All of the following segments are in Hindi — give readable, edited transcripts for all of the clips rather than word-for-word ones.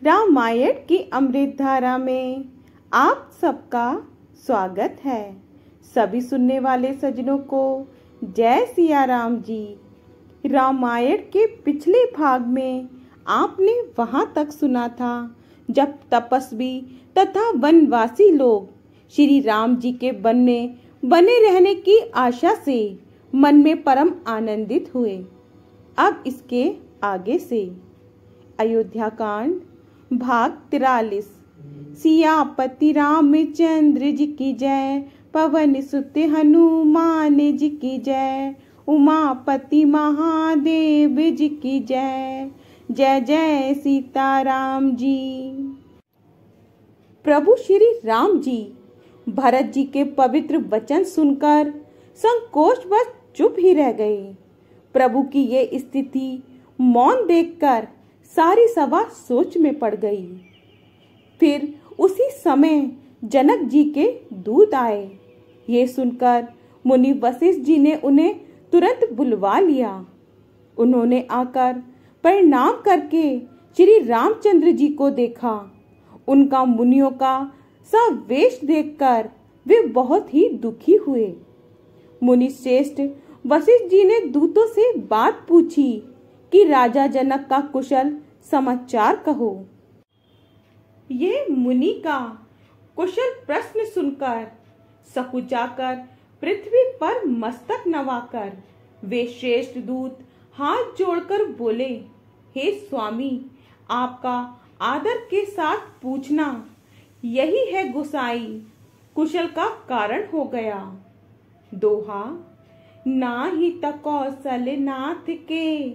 रामायण की अमृत धारा में आप सबका स्वागत है। सभी सुनने वाले सज्जनों को जय सिया राम जी। रामायण के पिछले भाग में आपने वहां तक सुना था जब तपस्वी तथा वनवासी लोग श्री राम जी के वन में बने रहने की आशा से मन में परम आनंदित हुए। अब इसके आगे से अयोध्या कांड भाग 43। सियापति रामचंद्र जी की जय, पवन सुत हनुमान जी की जय, उमापति महादेव जी की जय। जय जय सीताराम जी। प्रभु श्री राम जी भरत जी के पवित्र वचन सुनकर संकोचवश चुप ही रह गए। प्रभु की ये स्थिति मौन देखकर सारी सभा सोच में पड़ गई। फिर उसी समय जनक जी के दूत आए। ये सुनकर मुनि वशिष्ठ जी ने उन्हें तुरंत बुलवा लिया। उन्होंने आकर प्रणाम करके श्री रामचंद्र जी को देखा। उनका मुनियों का सा वेश देखकर वे बहुत ही दुखी हुए। मुनि श्रेष्ठ वशिष्ठ जी ने दूतों से बात पूछी कि राजा जनक का कुशल समाचार कहो। ये मुनि का कुशल प्रश्न सुनकर सकुचाकर पृथ्वी पर मस्तक नवाकर वे श्रेष्ठ दूत हाथ जोड़कर बोले, हे स्वामी, आपका आदर के साथ पूछना यही है गुसाई कुशल का कारण हो गया। दोहा, ना ही त कौशल नाथ के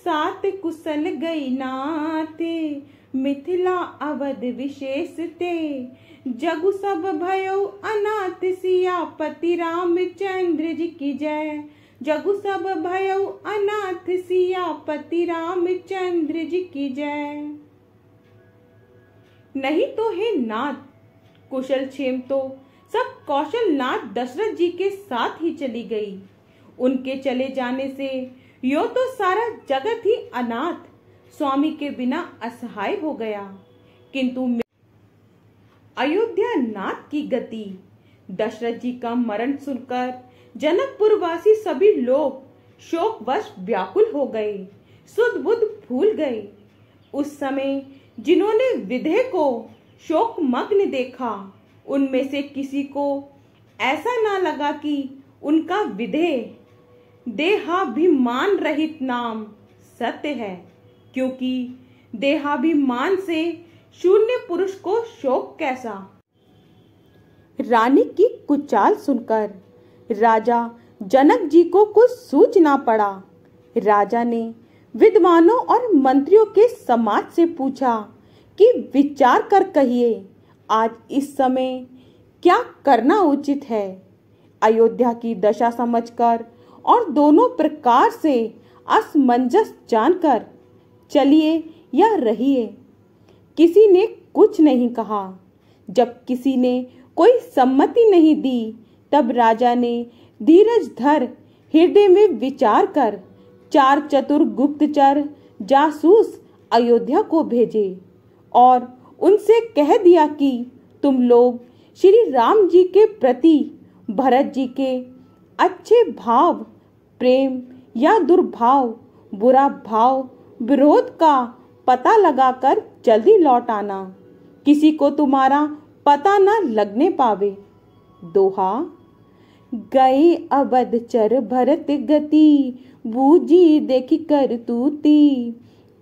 सात कुशल गई नाते, मिथिला अवध विशेष ते, जगु सब भयो अनाथ। सियापति रामचंद्र जी की जय, जगु सब भयो अनाथ। सियापति रामचंद्र जी की जय। नहीं तो हे नाथ, कुशल क्षेम तो सब कौशल नाथ दशरथ जी के साथ ही चली गई। उनके चले जाने से यो तो सारा जगत ही अनाथ स्वामी के बिना असहाय हो गया। किंतु अयोध्या नाथ की गति, दशरथ जी का मरण सुनकर जनकपुर वासी सभी लोग शोकवश व्याकुल हो गए, सुध बुध भूल गए। उस समय जिन्होंने विधे को शोक मग्न देखा, उनमें से किसी को ऐसा ना लगा कि उनका विधे देहाभिमान रहित नाम सत्य है, क्योंकि देहाभिमान से शून्य पुरुष को शोक कैसा। रानी की कुचाल सुनकर राजा जनक जी को कुछ सूझ ना पड़ा। राजा ने विद्वानों और मंत्रियों के समाज से पूछा कि विचार कर कहिए, आज इस समय क्या करना उचित है। अयोध्या की दशा समझकर और दोनों प्रकार से असमंजस जानकर चलिए या रहिए। किसी ने कुछ नहीं कहा। जब किसी ने कोई सम्मति नहीं दी, तब राजा ने धीरज धर हृदय में विचार कर 4 चतुर गुप्तचर जासूस अयोध्या को भेजे और उनसे कह दिया कि तुम लोग श्री राम जी के प्रति भरत जी के अच्छे भाव, प्रेम या दुर्भाव, बुरा भाव, विरोध का पता लगाकर जल्दी लौट आना, किसी को तुम्हारा पता न लगने पावे। दोहा, गए अवध चर भरत गति, बूझी देखी कर तूती,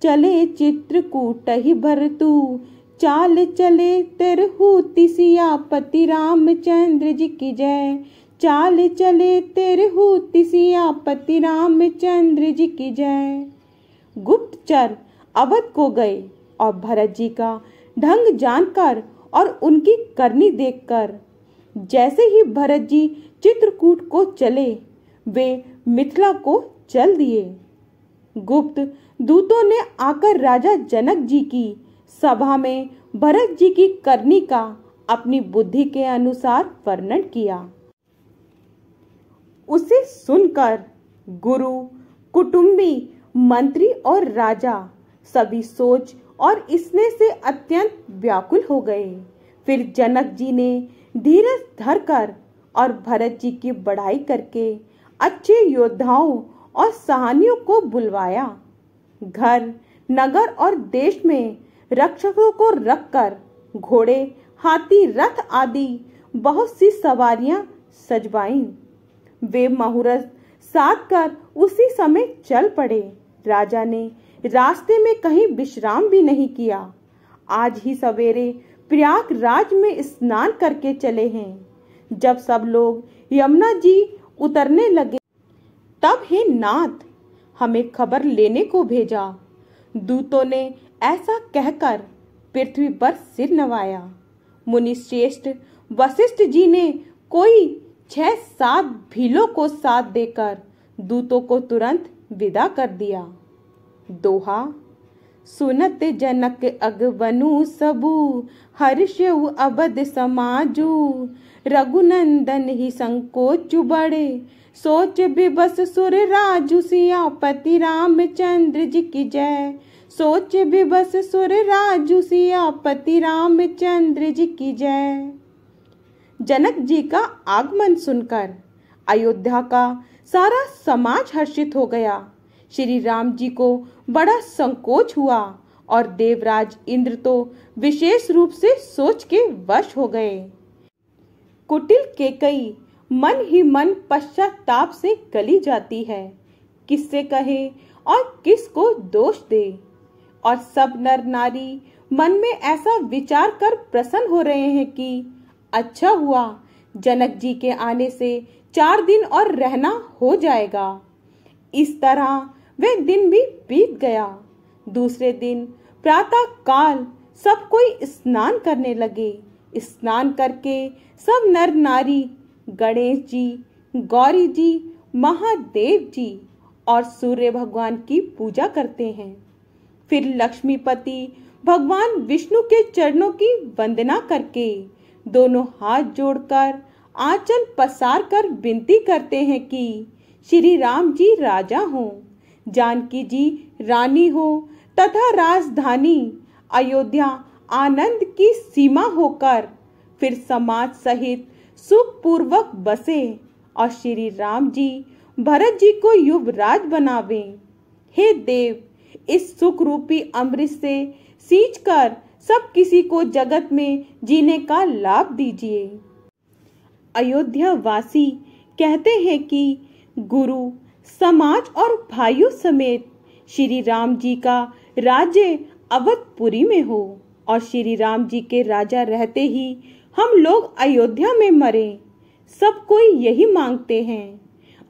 चले चित्रकूटहि भरतु, चाल चले तिरहुति। सियापति रामचंद्र जी की जय, चाल चले तिरहुति। सियापति रामचंद्र जी की जय। गुप्तचर अवध को गए और भरत जी का ढंग जानकर और उनकी करनी देखकर जैसे ही भरत जी चित्रकूट को चले, वे मिथिला को चल दिए। गुप्त दूतों ने आकर राजा जनक जी की सभा में भरत जी की करनी का अपनी बुद्धि के अनुसार वर्णन किया। उसे सुनकर गुरु, कुटुंबी, मंत्री और राजा सभी सोच और इसने से अत्यंत व्याकुल हो गए। फिर जनक जी ने धीरज धरकर और भरत जी की बढ़ाई करके अच्छे योद्धाओं और सहानियों को बुलवाया। घर, नगर और देश में रक्षकों को रखकर घोड़े, हाथी, रथ आदि बहुत सी सवारियां सजवाईं। वे मुहूर्त साध कर उसी समय चल पड़े। राजा ने रास्ते में कहीं विश्राम भी नहीं किया। आज ही सवेरे प्रयागराज में स्नान करके चले हैं। जब सब लोग यमुना जी उतरने लगे तब हे नाथ, हमें खबर लेने को भेजा। दूतों ने ऐसा कहकर पृथ्वी पर सिर नवाया। मुनि श्रेष्ठ वशिष्ठ जी ने कोई 6-7 भीलों को साथ देकर दूतों को तुरंत विदा कर दिया। दोहा। सुनत जनक अगवनु सबू, हर्षउ अवध समाजू। रघुनंदन ही संकोचु बड़े, सोच विबस सुर राजू। सियापति रामचंद्र जी की जय, सोच विबस सुर राजू। सियापति रामचंद्र जी की जय। जनक जी का आगमन सुनकर अयोध्या का सारा समाज हर्षित हो गया। श्री राम जी को बड़ा संकोच हुआ और देवराज इंद्र तो विशेष रूप से सोच के वश हो गए। कुटिल केकई मन ही मन पश्चाताप से गली जाती है। किससे कहे और किसको दोष दे। और सब नर नारी मन में ऐसा विचार कर प्रसन्न हो रहे हैं कि अच्छा हुआ, जनक जी के आने से 4 दिन और रहना हो जाएगा। इस तरह वे दिन भी बीत गया। दूसरे दिन प्रातः काल सब कोई स्नान करने लगे। स्नान करके सब नर नारी गणेश जी, गौरी जी, महादेव जी और सूर्य भगवान की पूजा करते हैं। फिर लक्ष्मीपति भगवान विष्णु के चरणों की वंदना करके दोनों हाथ जोड़कर आंचल पसार कर विनती करते हैं कि श्री राम जी राजा हों, जानकी जी रानी हो तथा राजधानी अयोध्या आनंद की सीमा होकर फिर समाज सहित सुख पूर्वक बसे और श्री राम जी भरत जी को युवराज बनावे। हे देव, इस सुख रूपी अमृत से सींचकर सब किसी को जगत में जीने का लाभ दीजिए। अयोध्या वासी कहते हैं कि गुरु, समाज और भाइयों समेत श्री राम जी का राज्य अवधपुरी में हो और श्री राम जी के राजा रहते ही हम लोग अयोध्या में मरे। सब कोई यही मांगते हैं।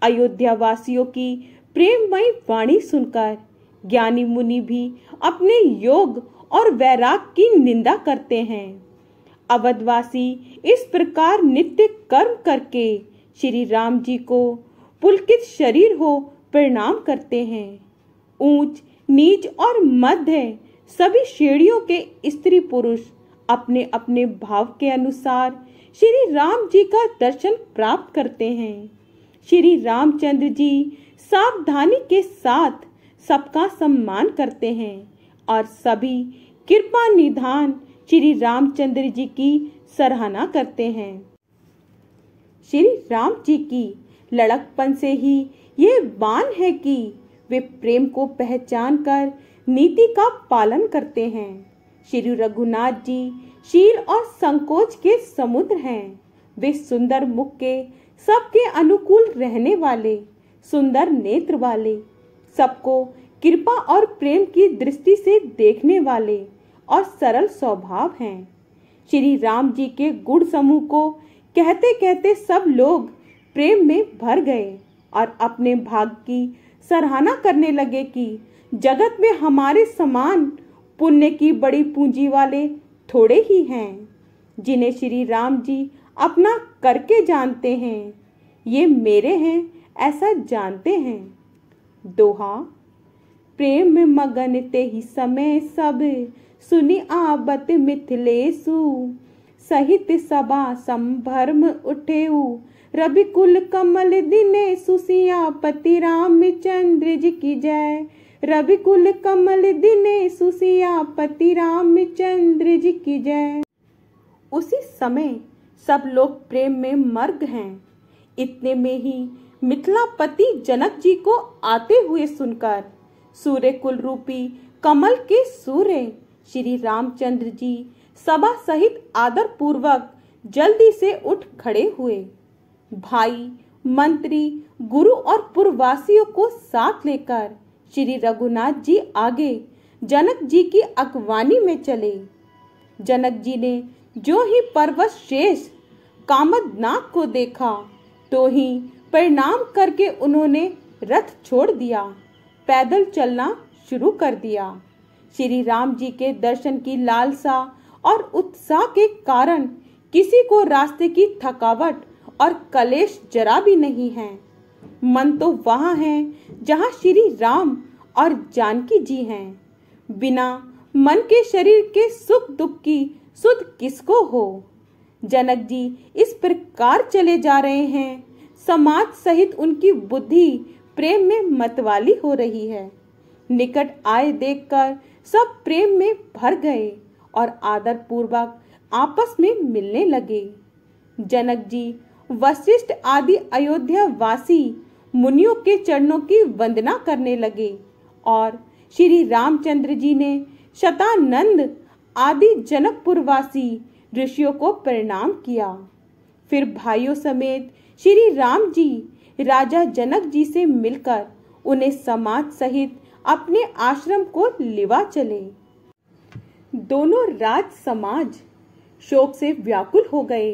अयोध्या वासियों की प्रेममयी वाणी सुनकर ज्ञानी मुनि भी अपने योग और वैराग की निंदा करते हैं। अवधवासी इस प्रकार नित्य कर्म करके श्री राम जी को पुलकित शरीर हो प्रणाम करते हैं। ऊंच, नीच और मध्य सभी श्रेणियों के स्त्री पुरुष अपने अपने भाव के अनुसार श्री राम जी का दर्शन प्राप्त करते हैं। श्री रामचंद्र जी सावधानी के साथ सबका सम्मान करते हैं और सभी कृपा निधान श्री रामचंद्र जी की सराहना करते हैं। श्री राम जी की लड़कपन से ही ये वान है कि वे प्रेम को पहचान कर नीति का पालन करते हैं। श्री रघुनाथ जी शील और संकोच के समुद्र हैं। वे सुंदर मुख के, सबके अनुकूल रहने वाले, सुंदर नेत्र वाले, सबको कृपा और प्रेम की दृष्टि से देखने वाले और सरल स्वभाव हैं। श्री राम जी के गुण समूह को कहते कहते सब लोग प्रेम में भर गए और अपने भाग की सराहना करने लगे कि जगत में हमारे समान पुण्य की बड़ी पूंजी वाले थोड़े ही हैं, जिन्हें श्री राम जी अपना करके जानते हैं। ये मेरे हैं ऐसा जानते हैं। दोहा। प्रेम में मगन ते ही समय सब, सुनि आबत मिथिलेसु। सहित सभा संभ्रम उठेऊ, रवि कुल कमल दिनेसु। सियापति रामचंद्र जी की जय, रविकुल कमल दिनेशु सियापति रामचंद्र जी की जय। उसी समय सब लोग प्रेम में मर्ग हैं। इतने में ही मिथिलापति जनक जी को आते हुए सुनकर सूर्य कुल रूपी कमल के सूर्य श्री रामचंद्र जी सभा सहित आदर पूर्वक जल्दी से उठ खड़े हुए। भाई, मंत्री, गुरु और पुरवासियों को साथ लेकर श्री रघुनाथ जी आगे जनक जी की अगवानी में चले। जनक जी ने जो ही पर्वत शेष कामदनाथ को देखा तो ही प्रणाम करके उन्होंने रथ छोड़ दिया, पैदल चलना शुरू कर दिया। श्री राम जी के दर्शन की लालसा और उत्साह के कारण किसी को रास्ते की थकावट और कलेश जरा भी नहीं है। मन तो वहां है जहां श्री राम और जानकी जी हैं। बिना मन के शरीर के सुख दुख की सुध किसको हो। जनक जी इस प्रकार चले जा रहे हैं, समाज सहित उनकी बुद्धि प्रेम में मतवाली हो रही है। निकट आए देखकर सब प्रेम में भर गए और आदर पूर्वक आपस में मिलने लगे। जनक जी वशिष्ठ आदि अयोध्या वासी मुनियों के चरणों की वंदना करने लगे और श्री रामचंद्र जी ने शतानंद आदि जनकपुरवासी ऋषियों को प्रणाम किया। फिर भाइयों समेत श्री राम जी राजा जनक जी से मिलकर उन्हें समाज सहित अपने आश्रम को लिवा चले। दोनों राज समाज शोक से व्याकुल हो गए।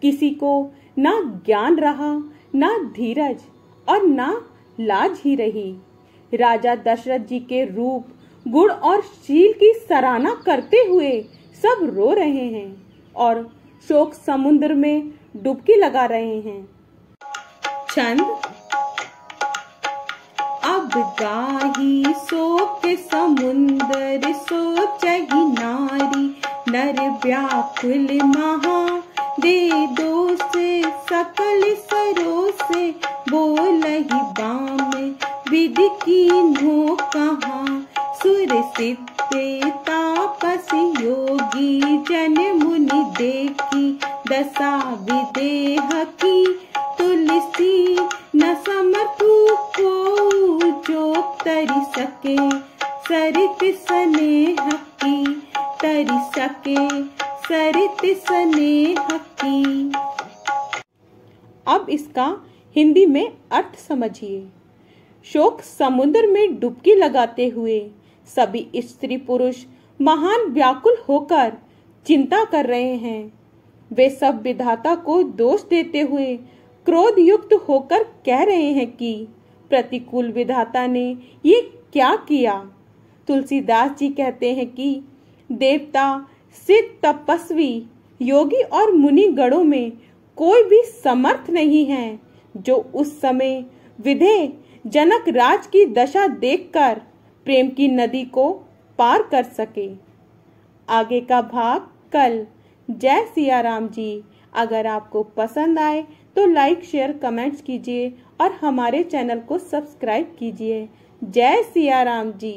किसी को ना ज्ञान रहा, ना धीरज और ना लाज ही रही। राजा दशरथ जी के रूप, गुण और शील की सराहना करते हुए सब रो रहे हैं और शोक समुद्र में डुबकी लगा रहे हैं। छंद। अब गाही शोक समुंदर सोचहि नारी, नर व्याकुल महा दे दोष सकल सरोसे, बोलहि बाम विधि कीन्हो कहाँ, सुर सिद्ध तापस योगी जन मुनि देखी, दशा विदेह की तुलसी न समर्थु को जो तरि सके, सरित स्नेह की तरि सके, सरित स्नेह की। अब इसका हिंदी में अर्थ समझिए। शोक समुद्र में डुबकी लगाते हुए सभी स्त्री पुरुष महान व्याकुल होकर चिंता कर रहे हैं। वे सब विधाता को दोष देते हुए क्रोध युक्त होकर कह रहे हैं कि प्रतिकूल विधाता ने ये क्या किया। तुलसीदास जी कहते हैं कि देवता, सिद्ध, तपस्वी, योगी और मुनि गणों में कोई भी समर्थ नहीं है जो उस समय विधेय जनक राज की दशा देखकर प्रेम की नदी को पार कर सके। आगे का भाग कल। जय सिया राम जी। अगर आपको पसंद आए तो लाइक, शेयर, कमेंट्स कीजिए और हमारे चैनल को सब्सक्राइब कीजिए। जय सिया राम जी।